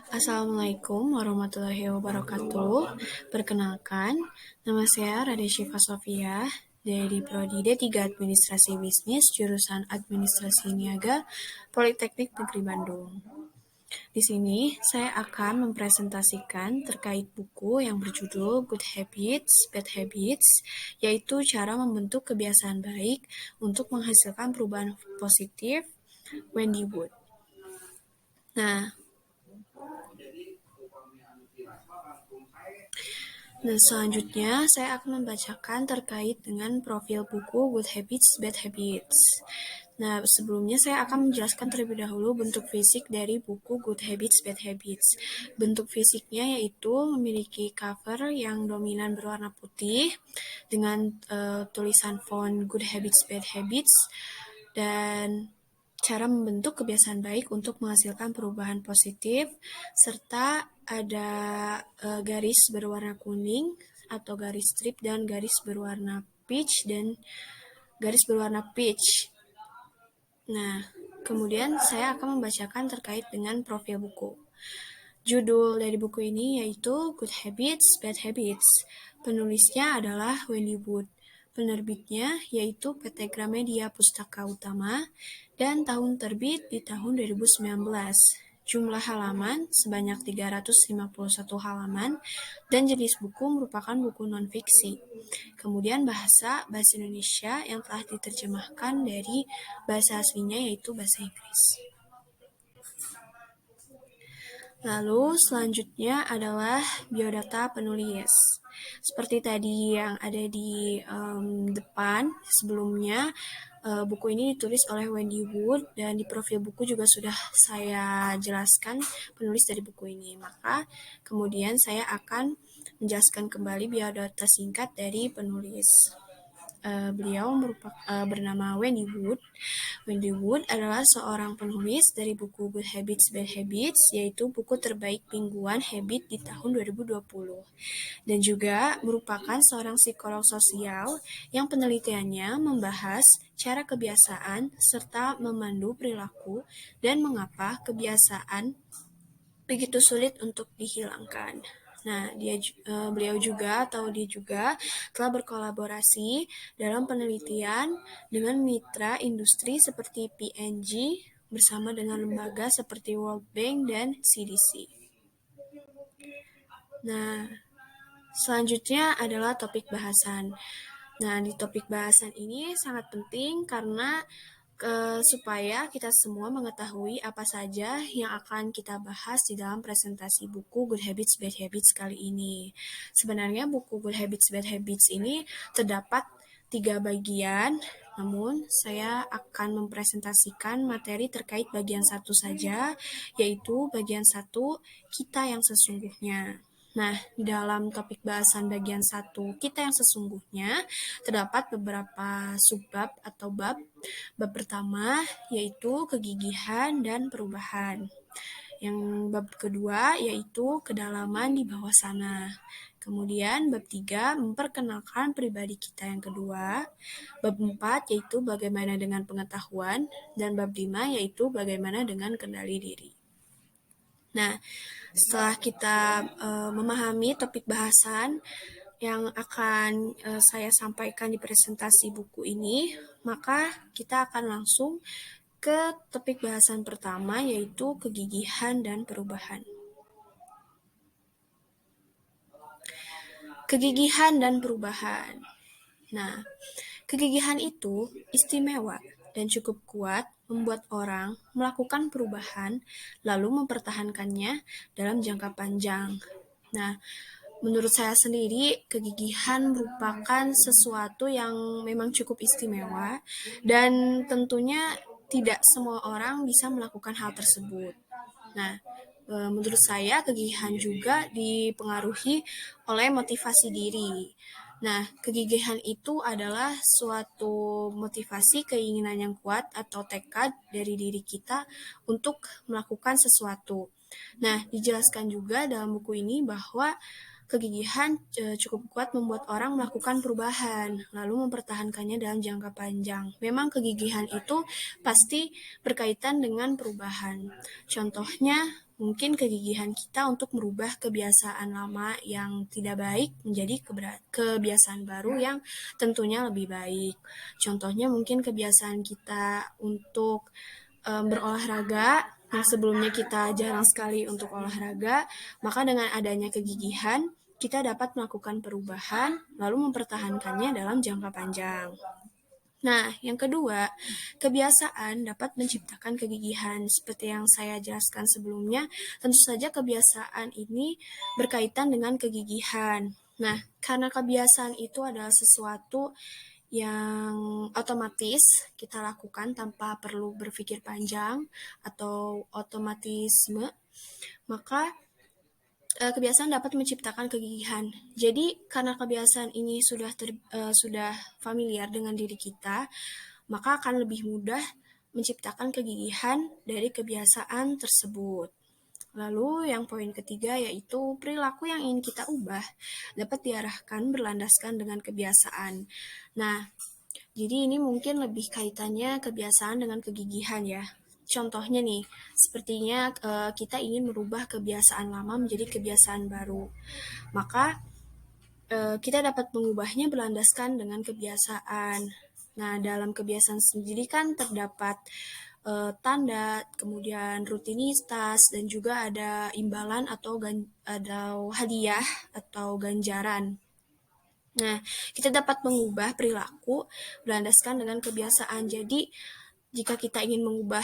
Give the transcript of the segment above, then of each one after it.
Assalamualaikum warahmatullahi wabarakatuh. Perkenalkan, nama saya Rade Syifa Sofia dari Prodi D3 Administrasi Bisnis, jurusan Administrasi Niaga, Politeknik Negeri Bandung. Di sini saya akan mempresentasikan terkait buku yang berjudul Good Habits, Bad Habits, yaitu cara membentuk kebiasaan baik untuk menghasilkan perubahan positif, Wendy Wood. Nah, selanjutnya saya akan membacakan terkait dengan profil buku Good Habits, Bad Habits. Nah, sebelumnya saya akan menjelaskan terlebih dahulu bentuk fisik dari buku Good Habits, Bad Habits. Bentuk fisiknya yaitu memiliki cover yang dominan berwarna putih dengan tulisan font Good Habits, Bad Habits, dan cara membentuk kebiasaan baik untuk menghasilkan perubahan positif, serta ada garis berwarna kuning atau garis strip dan garis berwarna peach dan garis berwarna peach. Nah, kemudian saya akan membacakan terkait dengan profil buku. Judul dari buku ini yaitu Good Habits, Bad Habits. Penulisnya adalah Wendy Wood. Penerbitnya yaitu PT Gramedia Pustaka Utama dan tahun terbit di tahun 2019. Jumlah halaman sebanyak 351 halaman dan jenis buku merupakan buku non-fiksi. Kemudian bahasa Indonesia yang telah diterjemahkan dari bahasa aslinya yaitu bahasa Inggris. Lalu selanjutnya adalah biodata penulis. Seperti tadi yang ada di depan sebelumnya, buku ini ditulis oleh Wendy Wood dan di profil buku juga sudah saya jelaskan penulis dari buku ini. Maka kemudian saya akan menjelaskan kembali biodata singkat dari penulis. Beliau bernama Wendy Wood. Wendy Wood adalah seorang penulis dari buku Good Habits, Bad Habits, yaitu buku terbaik mingguan Habit di tahun 2020. Dan juga merupakan seorang psikolog sosial yang penelitiannya membahas cara kebiasaan serta memandu perilaku dan mengapa kebiasaan begitu sulit untuk dihilangkan. Nah, dia juga telah berkolaborasi dalam penelitian dengan mitra industri seperti P&G bersama dengan lembaga seperti World Bank dan CDC. Nah, selanjutnya adalah topik bahasan. Nah, di topik bahasan ini sangat penting karena supaya kita semua mengetahui apa saja yang akan kita bahas di dalam presentasi buku Good Habits, Bad Habits kali ini. Sebenarnya buku Good Habits, Bad Habits ini terdapat 3 bagian, namun saya akan mempresentasikan materi terkait bagian 1 saja, yaitu bagian 1, kita yang sesungguhnya. Nah, di dalam topik bahasan bagian 1, kita yang sesungguhnya, terdapat beberapa subbab atau bab. Bab pertama yaitu kegigihan dan perubahan. Yang bab kedua yaitu kedalaman di bawah sana. Kemudian bab 3 memperkenalkan pribadi kita yang kedua. Bab 4 yaitu bagaimana dengan pengetahuan. Dan bab 5 yaitu bagaimana dengan kendali diri. Nah, setelah kita memahami topik bahasan yang akan saya sampaikan di presentasi buku ini, maka kita akan langsung ke topik bahasan pertama yaitu kegigihan dan perubahan. Kegigihan dan perubahan. Nah, kegigihan itu istimewa dan cukup kuat membuat orang melakukan perubahan lalu mempertahankannya dalam jangka panjang. Nah, menurut saya sendiri, kegigihan merupakan sesuatu yang memang cukup istimewa dan tentunya tidak semua orang bisa melakukan hal tersebut. Nah, menurut saya kegigihan juga dipengaruhi oleh motivasi diri. Nah, kegigihan itu adalah suatu motivasi keinginan yang kuat atau tekad dari diri kita untuk melakukan sesuatu. Nah, dijelaskan juga dalam buku ini bahwa kegigihan cukup kuat membuat orang melakukan perubahan, lalu mempertahankannya dalam jangka panjang. Memang kegigihan itu pasti berkaitan dengan perubahan. Contohnya, mungkin kegigihan kita untuk merubah kebiasaan lama yang tidak baik menjadi kebiasaan baru yang tentunya lebih baik. Contohnya mungkin kebiasaan kita untuk berolahraga yang sebelumnya kita jarang sekali untuk olahraga, maka dengan adanya kegigihan kita dapat melakukan perubahan lalu mempertahankannya dalam jangka panjang. Nah, yang kedua, kebiasaan dapat menciptakan kegigihan. Seperti yang saya jelaskan sebelumnya, tentu saja kebiasaan ini berkaitan dengan kegigihan. Nah, karena kebiasaan itu adalah sesuatu yang otomatis kita lakukan tanpa perlu berpikir panjang atau otomatisme, maka kebiasaan dapat menciptakan kegigihan. Jadi, karena kebiasaan ini sudah familiar dengan diri kita, maka akan lebih mudah menciptakan kegigihan dari kebiasaan tersebut. Lalu yang poin ketiga yaitu perilaku yang ingin kita ubah dapat diarahkan berlandaskan dengan kebiasaan. Nah, jadi ini mungkin lebih kaitannya kebiasaan dengan kegigihan ya. Contohnya nih, sepertinya kita ingin merubah kebiasaan lama menjadi kebiasaan baru. Maka kita dapat mengubahnya berlandaskan dengan kebiasaan. Nah, dalam kebiasaan sendiri kan terdapat tanda, kemudian rutinitas, dan juga ada imbalan atau hadiah atau ganjaran. Nah, kita dapat mengubah perilaku berlandaskan dengan kebiasaan. Jadi, jika kita ingin mengubah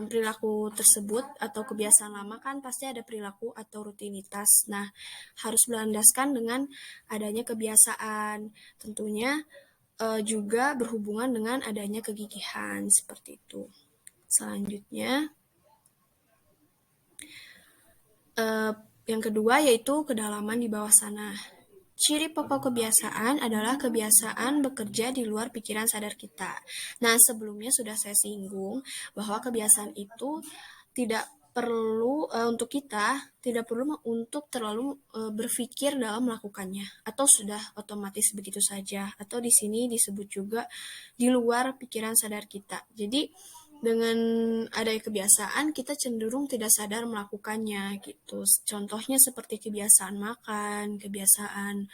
perilaku tersebut atau kebiasaan lama kan pasti ada perilaku atau rutinitas. Nah, harus berlandaskan dengan adanya kebiasaan. Tentunya juga berhubungan dengan adanya kegigihan seperti itu. Selanjutnya, yang kedua yaitu kedalaman di bawah sana. Ciri pokok kebiasaan adalah kebiasaan bekerja di luar pikiran sadar kita. Nah, sebelumnya sudah saya singgung bahwa kebiasaan itu tidak perlu untuk kita tidak perlu untuk terlalu berpikir dalam melakukannya atau sudah otomatis begitu saja atau di sini disebut juga di luar pikiran sadar kita. Jadi dengan adanya kebiasaan kita cenderung tidak sadar melakukannya gitu. Contohnya seperti kebiasaan makan, kebiasaan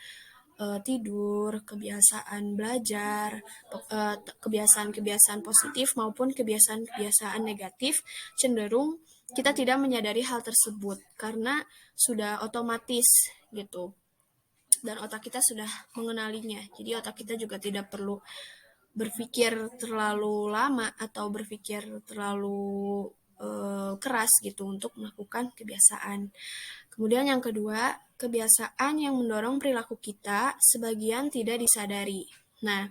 tidur, kebiasaan belajar, kebiasaan-kebiasaan positif maupun kebiasaan-kebiasaan negatif cenderung kita tidak menyadari hal tersebut karena sudah otomatis gitu dan otak kita sudah mengenalinya. Jadi otak kita juga tidak perlu berpikir terlalu lama atau berpikir terlalu keras gitu untuk melakukan kebiasaan. Kemudian yang kedua, kebiasaan yang mendorong perilaku kita sebagian tidak disadari. Nah,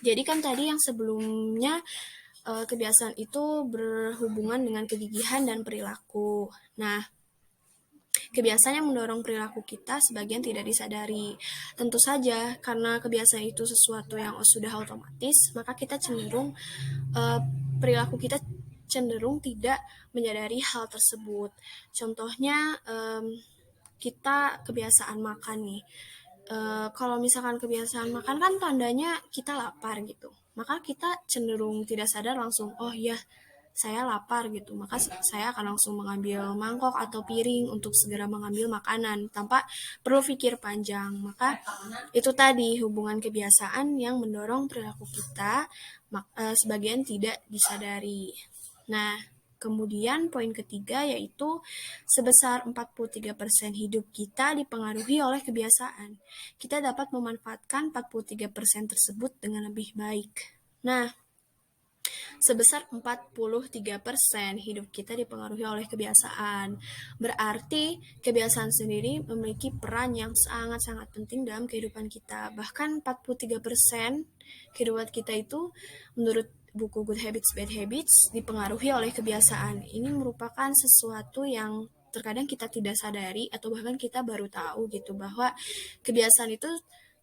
jadi kan tadi yang sebelumnya kebiasaan itu berhubungan dengan kegigihan dan perilaku. Nah, kebiasaan yang mendorong perilaku kita sebagian tidak disadari. Tentu saja, karena kebiasaan itu sesuatu yang sudah otomatis, maka kita cenderung perilaku kita cenderung tidak menyadari hal tersebut. Contohnya kita kebiasaan makan nih. Kalau misalkan kebiasaan makan kan tandanya kita lapar gitu. Maka kita cenderung tidak sadar langsung, oh iya saya lapar gitu. Maka saya akan langsung mengambil mangkok atau piring untuk segera mengambil makanan tanpa perlu pikir panjang. Maka itu tadi hubungan kebiasaan yang mendorong perilaku kita sebagian tidak disadari. Nah, kemudian poin ketiga yaitu sebesar 43% hidup kita dipengaruhi oleh kebiasaan. Kita dapat memanfaatkan 43% tersebut dengan lebih baik. Nah, sebesar 43% hidup kita dipengaruhi oleh kebiasaan. Berarti kebiasaan sendiri memiliki peran yang sangat-sangat penting dalam kehidupan kita. Bahkan 43% kehidupan kita itu menurut buku Good Habits, Bad Habits dipengaruhi oleh kebiasaan. Ini merupakan sesuatu yang terkadang kita tidak sadari atau bahkan kita baru tahu gitu bahwa kebiasaan itu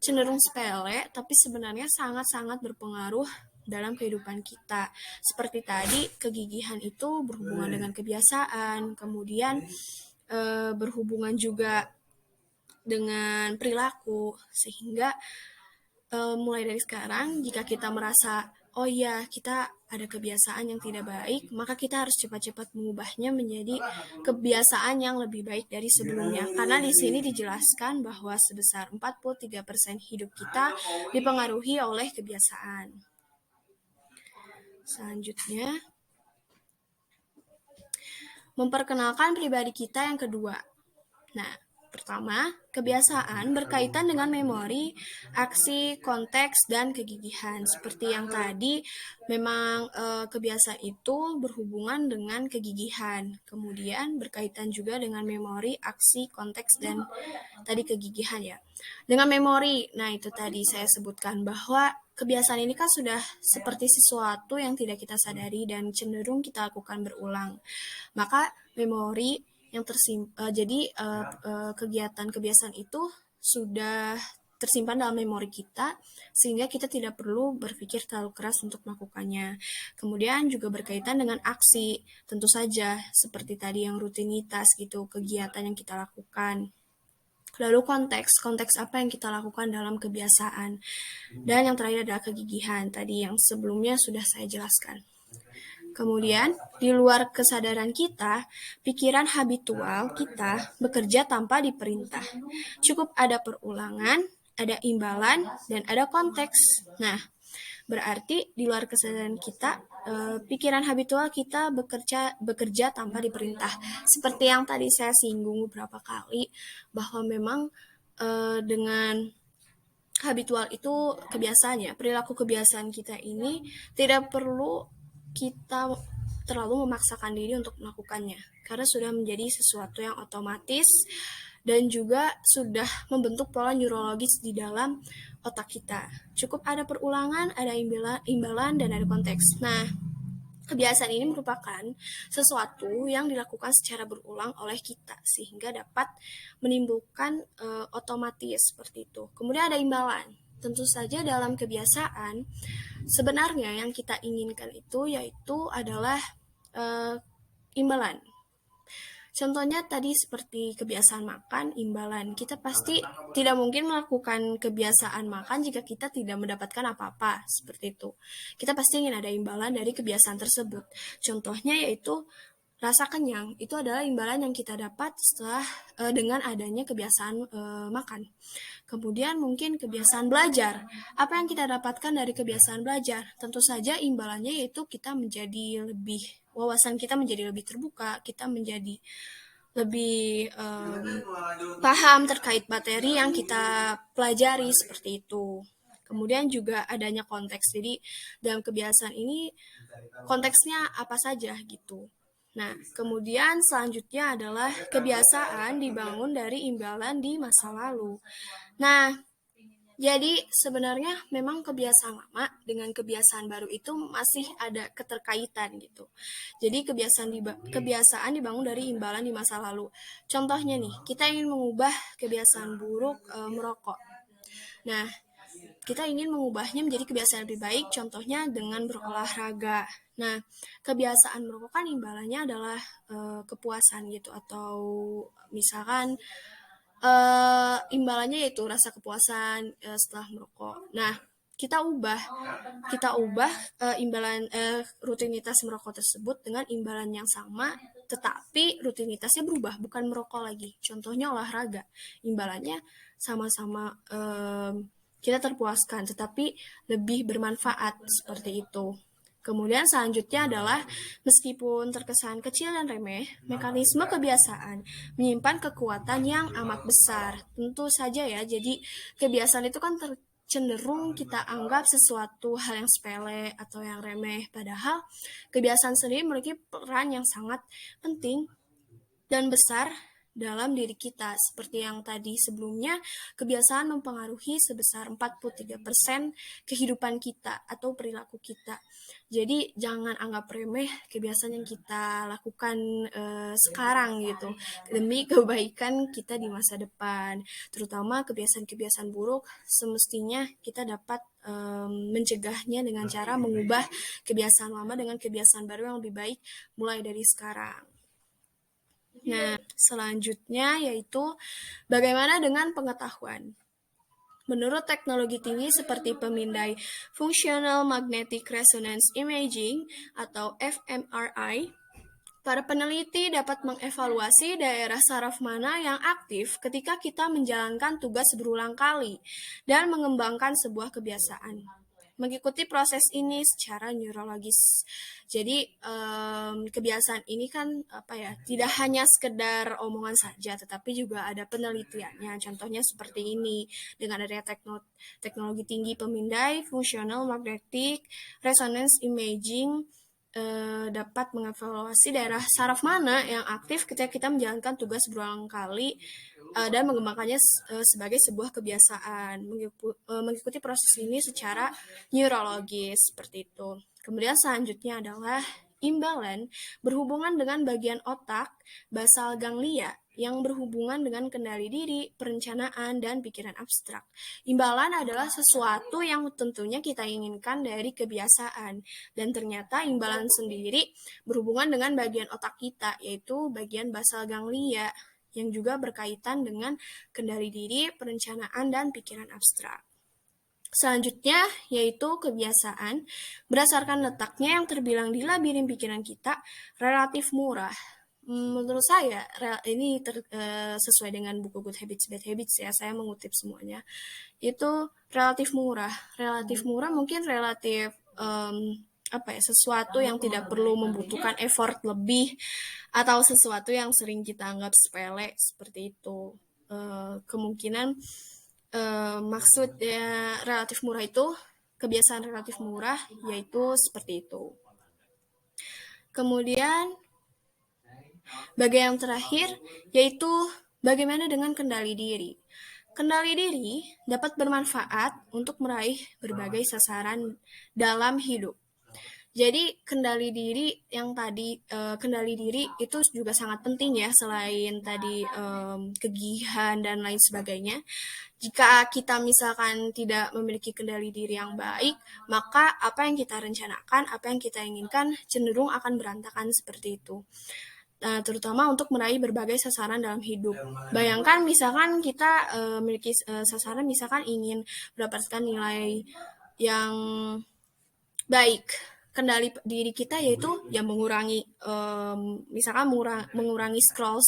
cenderung sepele tapi sebenarnya sangat-sangat berpengaruh dalam kehidupan kita. Seperti tadi, kegigihan itu berhubungan dengan kebiasaan, kemudian berhubungan juga dengan perilaku, sehingga mulai dari sekarang, jika kita merasa, oh iya, kita ada kebiasaan yang tidak baik, maka kita harus cepat-cepat mengubahnya menjadi kebiasaan yang lebih baik dari sebelumnya. Karena di sini dijelaskan bahwa sebesar 43% hidup kita dipengaruhi oleh kebiasaan. Selanjutnya, memperkenalkan pribadi kita yang kedua. Nah, pertama, kebiasaan berkaitan dengan memori, aksi, konteks, dan kegigihan. Seperti yang tadi, memang kebiasaan itu berhubungan dengan kegigihan. Kemudian berkaitan juga dengan memori, aksi, konteks, dan tadi kegigihan ya. Dengan memori, nah itu tadi saya sebutkan bahwa kebiasaan ini kan sudah seperti sesuatu yang tidak kita sadari dan cenderung kita lakukan berulang. Maka memori yang jadi kegiatan kebiasaan itu sudah tersimpan dalam memori kita sehingga kita tidak perlu berpikir terlalu keras untuk melakukannya. Kemudian juga berkaitan dengan aksi, tentu saja seperti tadi yang rutinitas gitu, kegiatan yang kita lakukan. Lalu konteks apa yang kita lakukan dalam kebiasaan. Dan yang terakhir adalah kegigihan, tadi yang sebelumnya sudah saya jelaskan. Kemudian, di luar kesadaran kita, pikiran habitual kita bekerja tanpa diperintah. Cukup ada perulangan, ada imbalan, dan ada konteks. Nah, berarti di luar kesadaran kita, pikiran habitual kita bekerja tanpa diperintah. Seperti yang tadi saya singgung beberapa kali, bahwa memang dengan habitual itu kebiasaan ya, perilaku kebiasaan kita ini tidak perlu kita terlalu memaksakan diri untuk melakukannya karena sudah menjadi sesuatu yang otomatis dan juga sudah membentuk pola neurologis di dalam otak kita. Cukup ada perulangan, ada imbalan dan ada konteks. Nah, kebiasaan ini merupakan sesuatu yang dilakukan secara berulang oleh kita sehingga dapat menimbulkan otomatis seperti itu. Kemudian ada imbalan. Tentu saja dalam kebiasaan sebenarnya yang kita inginkan itu yaitu adalah imbalan. Contohnya tadi seperti kebiasaan makan, imbalan. Kita pasti tidak mungkin melakukan kebiasaan makan jika kita tidak mendapatkan apa-apa, seperti itu. Kita pasti ingin ada imbalan dari kebiasaan tersebut. Contohnya yaitu rasa kenyang. Itu adalah imbalan yang kita dapat setelah dengan adanya kebiasaan makan. Kemudian mungkin kebiasaan belajar. Apa yang kita dapatkan dari kebiasaan belajar? Tentu saja imbalannya yaitu kita menjadi lebih, wawasan kita menjadi lebih terbuka, kita menjadi lebih paham terkait materi yang kita pelajari seperti itu. Kemudian juga adanya konteks. Jadi dalam kebiasaan ini konteksnya apa saja gitu. Nah, kemudian selanjutnya adalah kebiasaan dibangun dari imbalan di masa lalu. Nah, jadi sebenarnya memang kebiasaan lama dengan kebiasaan baru itu masih ada keterkaitan gitu. Jadi kebiasaan dibangun dari imbalan di masa lalu. Contohnya nih, kita ingin mengubah kebiasaan buruk merokok. Nah, kita ingin mengubahnya menjadi kebiasaan lebih baik, contohnya dengan berolahraga. Nah, kebiasaan merokok kan imbalannya adalah kepuasan gitu, atau misalkan imbalannya yaitu rasa kepuasan setelah merokok. Nah, kita ubah imbalan rutinitas merokok tersebut dengan imbalan yang sama, tetapi rutinitasnya berubah, bukan merokok lagi. Contohnya olahraga, imbalannya sama-sama kita terpuaskan, tetapi lebih bermanfaat seperti itu. Kemudian selanjutnya adalah meskipun terkesan kecil dan remeh, mekanisme kebiasaan menyimpan kekuatan yang amat besar. Tentu saja ya, jadi kebiasaan itu kan cenderung kita anggap sesuatu hal yang sepele atau yang remeh, padahal kebiasaan sendiri memiliki peran yang sangat penting dan besar dalam diri kita. Seperti yang tadi sebelumnya, kebiasaan mempengaruhi sebesar 43% kehidupan kita atau perilaku kita. Jadi jangan anggap remeh kebiasaan yang kita lakukan sekarang gitu, demi kebaikan kita di masa depan. Terutama kebiasaan-kebiasaan buruk semestinya kita dapat mencegahnya dengan cara mengubah kebiasaan lama dengan kebiasaan baru yang lebih baik mulai dari sekarang. Nah, selanjutnya yaitu bagaimana dengan pengetahuan. Menurut teknologi tinggi seperti pemindai Functional Magnetic Resonance Imaging atau fMRI, para peneliti dapat mengevaluasi daerah saraf mana yang aktif ketika kita menjalankan tugas berulang kali dan mengembangkan sebuah kebiasaan. Mengikuti proses ini secara neurologis. Jadi kebiasaan ini kan tidak hanya sekedar omongan saja, tetapi juga ada penelitiannya. Contohnya seperti ini, dengan adanya teknologi tinggi pemindai Functional Magnetic Resonance Imaging dapat mengevaluasi daerah saraf mana yang aktif ketika kita menjalankan tugas berulang kali dan mengembangkannya sebagai sebuah kebiasaan. Mengikuti proses ini secara neurologis seperti itu. Kemudian selanjutnya adalah imbalan berhubungan dengan bagian otak basal ganglia yang berhubungan dengan kendali diri, perencanaan, dan pikiran abstrak. Imbalan adalah sesuatu yang tentunya kita inginkan dari kebiasaan, dan ternyata imbalan sendiri berhubungan dengan bagian otak kita, yaitu bagian basal ganglia, yang juga berkaitan dengan kendali diri, perencanaan, dan pikiran abstrak. Selanjutnya, yaitu kebiasaan. Berdasarkan letaknya yang terbilang di labirin pikiran kita, relatif murah. Menurut saya, ini sesuai dengan buku Good Habits, Bad Habits ya, saya mengutip semuanya. Itu relatif murah. Relatif murah mungkin relatif sesuatu yang tidak perlu membutuhkan effort lebih atau sesuatu yang sering kita anggap sepele seperti itu. Kemungkinan maksudnya relatif murah itu kebiasaan relatif murah, yaitu seperti itu. Kemudian bagian yang terakhir yaitu bagaimana dengan kendali diri. Kendali diri dapat bermanfaat untuk meraih berbagai sasaran dalam hidup. Jadi kendali diri yang tadi kendali diri itu juga sangat penting ya, selain tadi kegigihan dan lain sebagainya. Jika kita misalkan tidak memiliki kendali diri yang baik, maka apa yang kita rencanakan, apa yang kita inginkan cenderung akan berantakan seperti itu. Terutama untuk meraih berbagai sasaran dalam hidup. Bayangkan misalkan kita memiliki sasaran, misalkan ingin mendapatkan nilai yang baik. Kendali diri kita yaitu ya mengurangi misalkan mengurangi scroll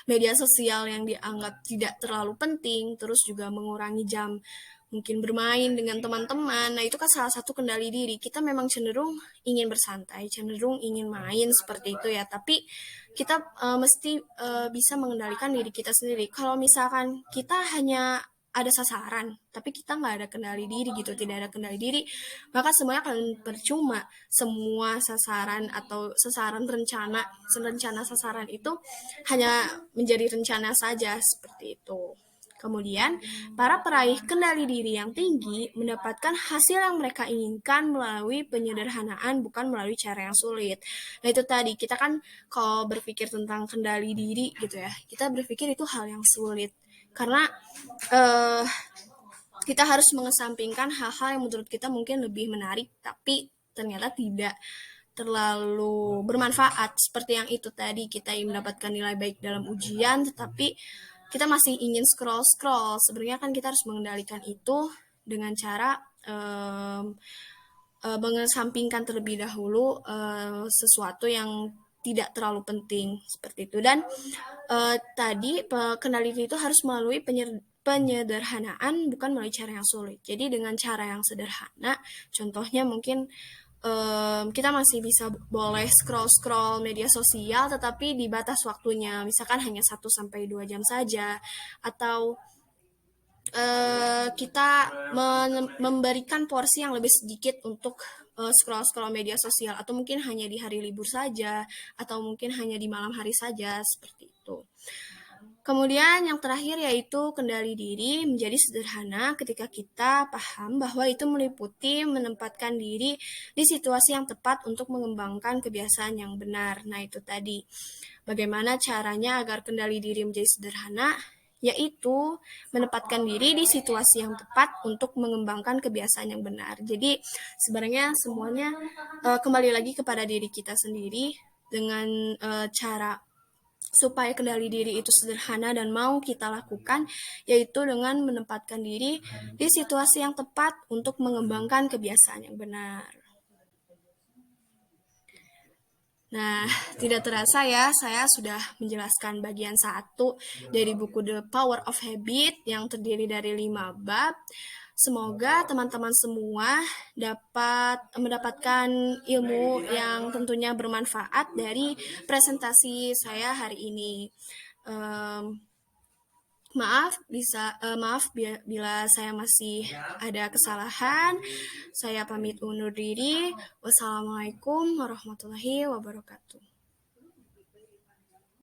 media sosial yang dianggap tidak terlalu penting, terus juga mengurangi jam mungkin bermain dengan teman-teman. Nah, itu kan salah satu kendali diri. Kita memang cenderung ingin bersantai, cenderung ingin main seperti itu ya, tapi kita mesti bisa mengendalikan diri kita sendiri. Kalau misalkan kita hanya ada sasaran, tapi kita nggak ada kendali diri gitu, tidak ada kendali diri, maka semuanya akan percuma. Semua sasaran atau rencana sasaran itu hanya menjadi rencana saja seperti itu. Kemudian, para peraih kendali diri yang tinggi mendapatkan hasil yang mereka inginkan melalui penyederhanaan, bukan melalui cara yang sulit. Nah, itu tadi, kita kan kalau berpikir tentang kendali diri gitu ya, kita berpikir itu hal yang sulit. Karena kita harus mengesampingkan hal-hal yang menurut kita mungkin lebih menarik, tapi ternyata tidak terlalu bermanfaat. Seperti yang itu tadi, kita ingin mendapatkan nilai baik dalam ujian, tetapi kita masih ingin scroll. Sebenarnya kan kita harus mengendalikan itu dengan cara mengesampingkan terlebih dahulu sesuatu yang tidak terlalu penting seperti itu. Dan tadi kendali diri itu harus melalui penyederhanaan, bukan melalui cara yang sulit. Jadi dengan cara yang sederhana, contohnya mungkin kita masih bisa boleh scroll media sosial, tetapi di batas waktunya, misalkan hanya 1-2 jam saja, atau kita memberikan porsi yang lebih sedikit untuk scroll media sosial, atau mungkin hanya di hari libur saja, atau mungkin hanya di malam hari saja, seperti itu. Kemudian yang terakhir yaitu kendali diri menjadi sederhana ketika kita paham bahwa itu meliputi menempatkan diri di situasi yang tepat untuk mengembangkan kebiasaan yang benar. Nah, itu tadi. Bagaimana caranya agar kendali diri menjadi sederhana? Yaitu menempatkan diri di situasi yang tepat untuk mengembangkan kebiasaan yang benar. Jadi sebenarnya semuanya kembali lagi kepada diri kita sendiri dengan cara supaya kendali diri itu sederhana dan mau kita lakukan, yaitu dengan menempatkan diri di situasi yang tepat untuk mengembangkan kebiasaan yang benar. Nah, tidak terasa ya, saya sudah menjelaskan bagian 1 dari buku The Power of Habit yang terdiri dari 5 bab. Semoga teman-teman semua dapat mendapatkan ilmu yang tentunya bermanfaat dari presentasi saya hari ini. Maaf bila saya masih ada kesalahan. Saya pamit undur diri. Wassalamualaikum warahmatullahi wabarakatuh.